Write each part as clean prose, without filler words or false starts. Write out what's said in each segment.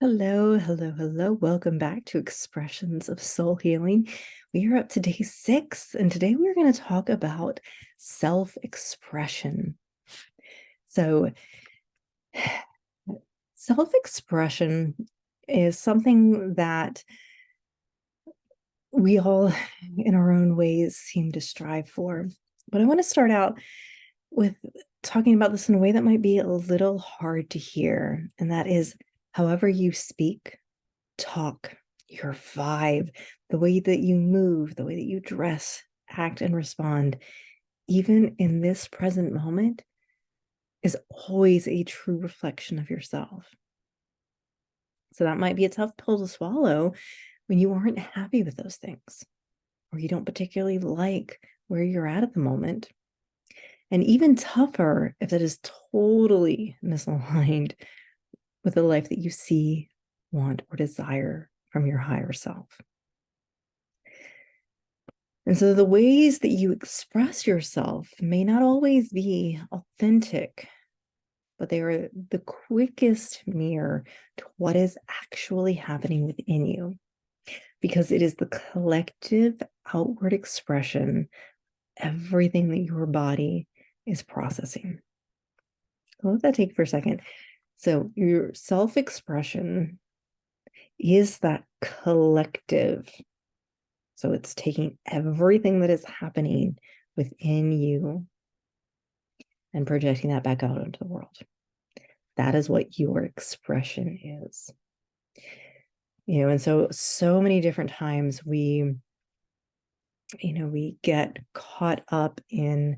Hello, hello, hello. Welcome back to Expressions of Soul Healing. We are up to day 6, and today we're going to talk about self-expression. So, self-expression is something that we all, in our own ways, seem to strive for. But I want to start out with talking about this in a way that might be a little hard to hear, and that is however you speak, talk, your vibe, the way that you move, the way that you dress, act, and respond, even in this present moment, is always a true reflection of yourself. So that might be a tough pill to swallow when you aren't happy with those things, or you don't particularly like where you're at the moment. And even tougher if that is totally misaligned with the life that you see, want, or desire from your higher self. And so the ways that you express yourself may not always be authentic, but they are the quickest mirror to what is actually happening within you, because it is the collective outward expression, everything that your body is processing. So let that take for a second. So your self-expression is that collective. So it's taking everything that is happening within you and projecting that back out into the world. That is what your expression is. And so many different times we get caught up in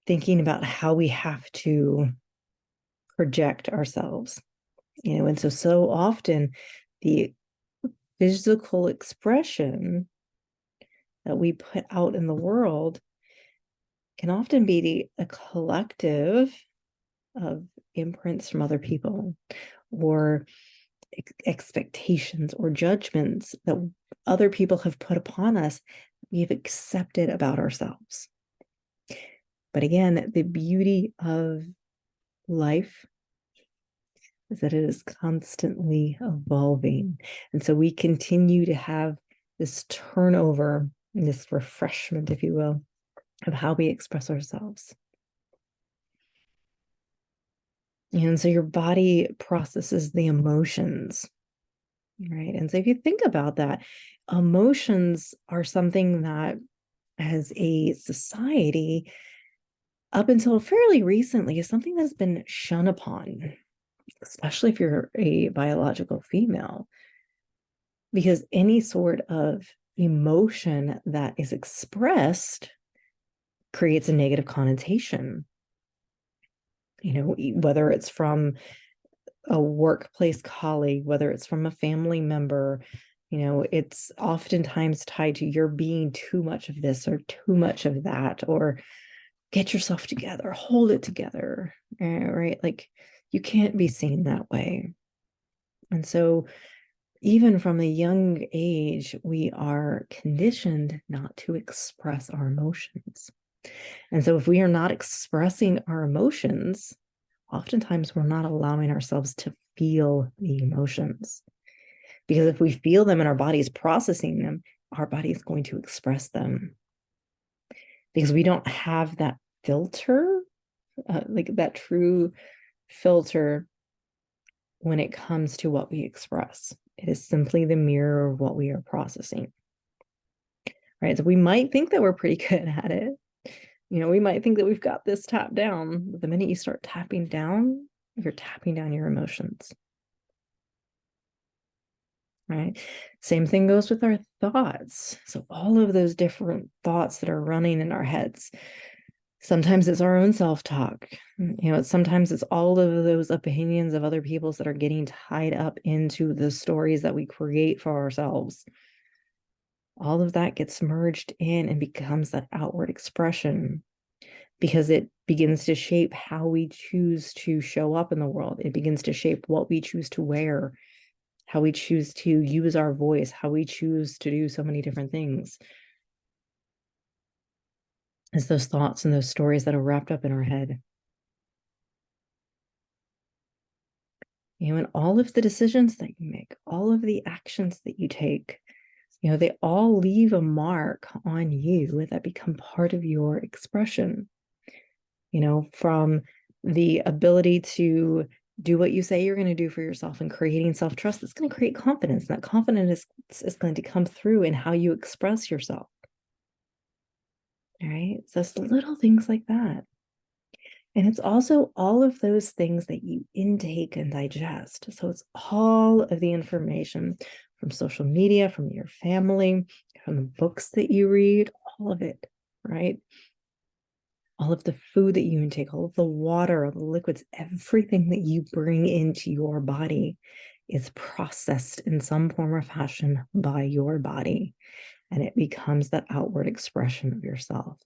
thinking about how we have to project ourselves, and so often the physical expression that we put out in the world can often be a collective of imprints from other people, or expectations or judgments that other people have put upon us, we've accepted about ourselves. But again, the beauty of life is that it is constantly evolving. And so we continue to have this turnover, this refreshment, if you will, of how we express ourselves. And so your body processes the emotions, right? And so if you think about that, emotions are something that, as a society, up until fairly recently, is something that's been shunned upon, especially if you're a biological female, because any sort of emotion that is expressed creates a negative connotation. Whether it's from a workplace colleague, whether it's from a family member, it's oftentimes tied to you're being too much of this or too much of that, or get yourself together, hold it together, right? Like, you can't be seen that way. And so even from a young age, we are conditioned not to express our emotions. And so if we are not expressing our emotions, oftentimes we're not allowing ourselves to feel the emotions. Because if we feel them and our body is processing them, our body is going to express them. Because we don't have that filter, like that true filter when it comes to what we express. It is simply the mirror of what we are processing. Right? So we might think that we're pretty good at it. We might think that we've got this tapped down, but the minute you start tapping down, you're tapping down your emotions. Right? Same thing goes with our thoughts. So all of those different thoughts that are running in our heads. Sometimes it's our own self-talk. Sometimes it's all of those opinions of other people's that are getting tied up into the stories that we create for ourselves. All of that gets merged in and becomes that outward expression, because it begins to shape how we choose to show up in the world. It begins to shape what we choose to wear, how we choose to use our voice, how we choose to do so many different things. It's those thoughts and those stories that are wrapped up in our head. And all of the decisions that you make, all of the actions that you take, they all leave a mark on you that become part of your expression, from the ability to do what you say you're going to do for yourself and creating self-trust. That's going to create confidence. That confidence is going to come through in how you express yourself. All right. So it's little things like that. And it's also all of those things that you intake and digest. So it's all of the information from social media, from your family, from the books that you read, all of it, right? All of the food that you intake, all of the water, all the liquids, everything that you bring into your body is processed in some form or fashion by your body. And it becomes that outward expression of yourself.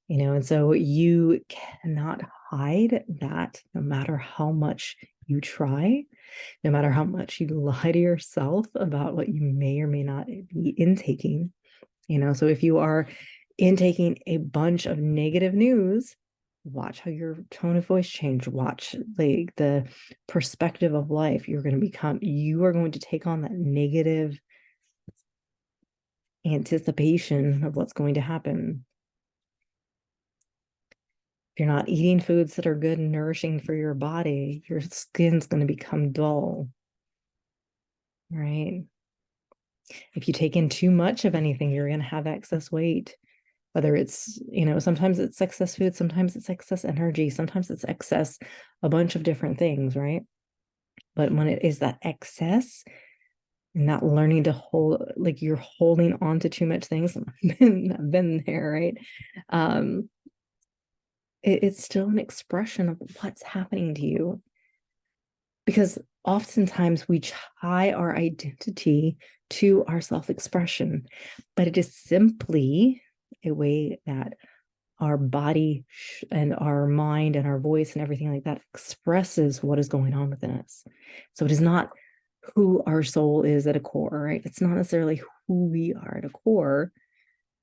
And so you cannot hide that no matter how much you try, no matter how much you lie to yourself about what you may or may not be intaking. So if you are intaking a bunch of negative news, watch how your tone of voice change. Watch the perspective of life. You are going to take on that negative anticipation of what's going to happen. If you're not eating foods that are good and nourishing for your body, your skin's going to become dull, right? If you take in too much of anything, you're going to have excess weight. Whether it's, sometimes it's excess food, sometimes it's excess energy, sometimes it's excess, a bunch of different things, right? But when it is that excess and not learning to hold, like you're holding on to too much things, I've been there, right? It's still an expression of what's happening to you. Because oftentimes we tie our identity to our self-expression, but it is simply a way that our body and our mind and our voice and everything like that expresses what is going on within us. So it is not who our soul is at a core, right? It's not necessarily who we are at a core,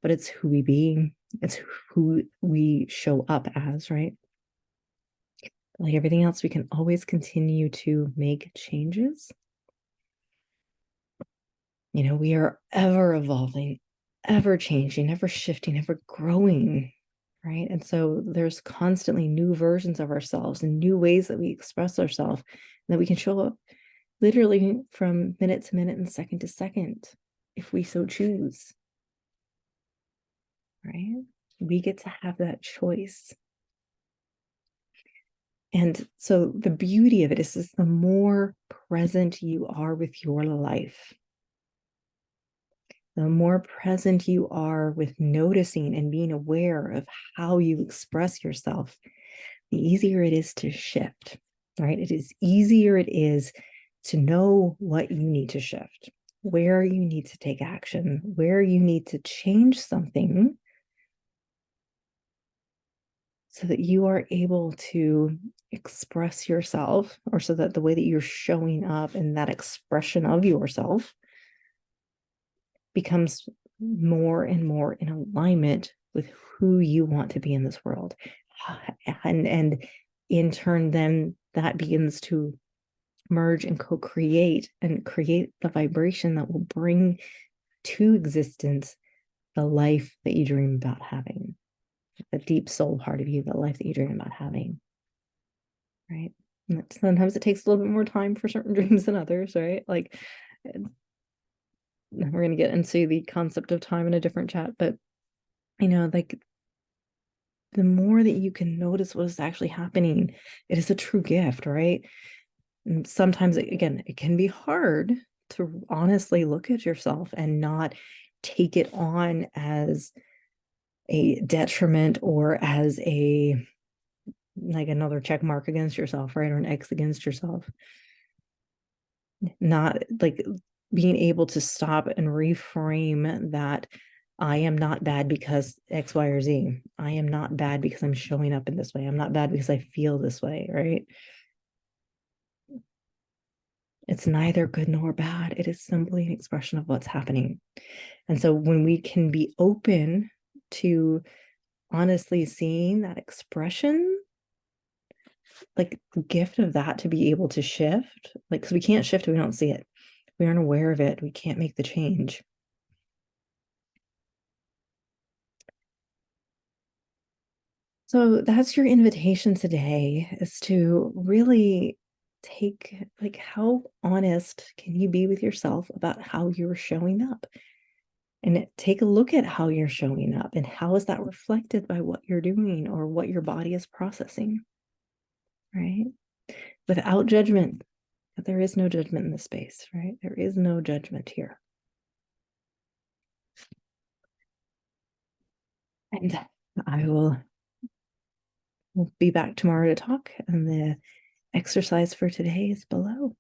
but it's who we be. It's who we show up as, right? Like everything else, we can always continue to make changes. We are ever evolving, ever changing, ever shifting, ever growing, right? And so there's constantly new versions of ourselves and new ways that we express ourselves, that we can show up literally from minute to minute and second to second, if we so choose, right? We get to have that choice. And so the beauty of it is the more present you are with your life, the more present you are with noticing and being aware of how you express yourself, the easier it is to shift, right? It is easier it is to know what you need to shift, where you need to take action, where you need to change something, so that you are able to express yourself, or so that the way that you're showing up in that expression of yourself becomes more and more in alignment with who you want to be in this world. And in turn, then that begins to merge and co-create and create the vibration that will bring to existence the life that you dream about having, the deep soul part of you, the life that you dream about having, right? And sometimes it takes a little bit more time for certain dreams than others, right? Like, we're going to get into the concept of time in a different chat, but like, the more that you can notice what is actually happening, it is a true gift, right? And sometimes, again, it can be hard to honestly look at yourself and not take it on as a detriment or as like another check mark against yourself, right? Or an X against yourself. Not like being able to stop and reframe that I am not bad because X, Y, or Z. I am not bad because I'm showing up in this way. I'm not bad because I feel this way, right? It's neither good nor bad. It is simply an expression of what's happening. And so when we can be open to honestly seeing that expression, like gift of that to be able to shift, like, because we can't shift if we don't see it. We aren't aware of it. We can't make the change. So that's your invitation today, is to really take, like, how honest can you be with yourself about how you're showing up? And take a look at how you're showing up and how is that reflected by what you're doing or what your body is processing, right? Without judgment. There is no judgment in this space, right? There is no judgment here. And I will we'll be back tomorrow to talk, and the exercise for today is below.